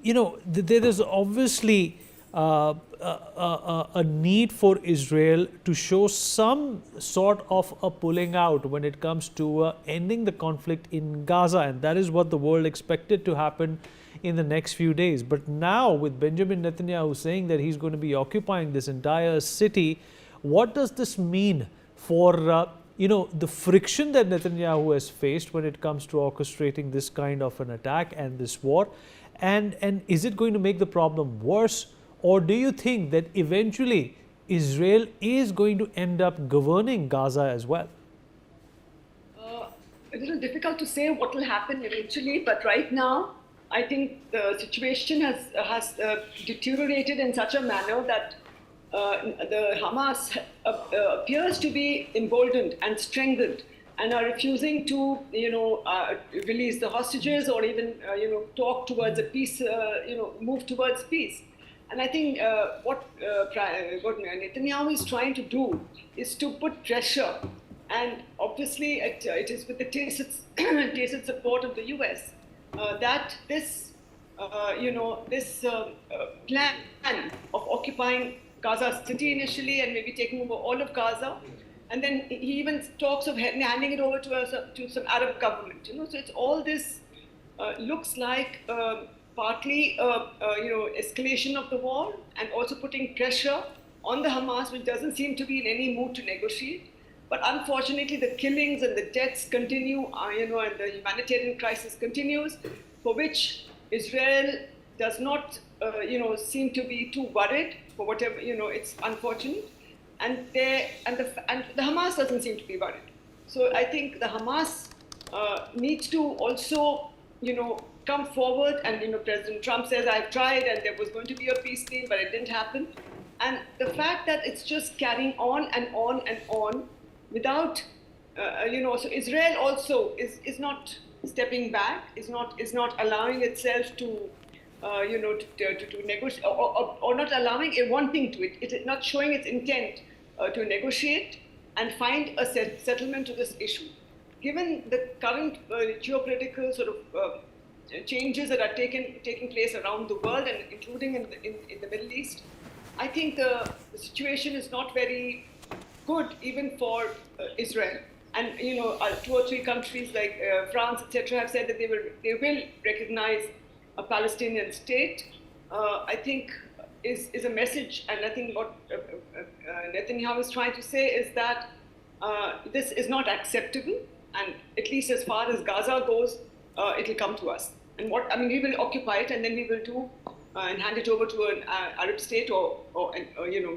There is obviously a need for Israel to show some sort of a pulling out when it comes to ending the conflict in Gaza, and that is what the world expected to happen in the next few days. But now, with Benjamin Netanyahu saying that he's going to be occupying this entire city, what does this mean for the friction that Netanyahu has faced when it comes to orchestrating this kind of an attack and this war? And is it going to make the problem worse? Or do you think that eventually Israel is going to end up governing Gaza as well? A little difficult to say what will happen eventually, but right now, I think the situation has deteriorated in such a manner that the Hamas appears to be emboldened and strengthened, and are refusing to, release the hostages or even, talk towards a peace, move towards peace. And I think what Netanyahu is trying to do is to put pressure, and obviously it is with the tacit support of the US that this, plan of occupying Gaza City initially and maybe taking over all of Gaza. And then he even talks of handing it over to some Arab government. So it's all this looks like partly escalation of the war, and also putting pressure on the Hamas, which doesn't seem to be in any mood to negotiate. But unfortunately, the killings and the deaths continue, and the humanitarian crisis continues, for which Israel does not, seem to be too worried. For whatever, it's unfortunate. And the Hamas doesn't seem to be worried. So I think the Hamas needs to also, come forward. And President Trump says, "I've tried, and there was going to be a peace deal, but it didn't happen." And the fact that it's just carrying on and on and on, without, so Israel also is not stepping back, is not allowing itself to. To negotiate, or not allowing wanting to it not showing its intent to negotiate and find a settlement to this issue. Given the current geopolitical sort of changes that are taking place around the world, and including in the Middle East, I think the situation is not very good even for Israel. And 2 or 3 countries like France, etc., have said that they will recognize a Palestinian state. I think is a message, and I think what Netanyahu is trying to say is that this is not acceptable, and at least as far as Gaza goes, it will come to us. And we will occupy it, and then we will do and hand it over to an Arab state, or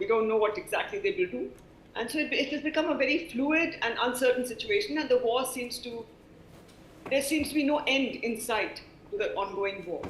we don't know what exactly they will do. And so it has become a very fluid and uncertain situation, and the war there seems to be no end in sight to the ongoing war.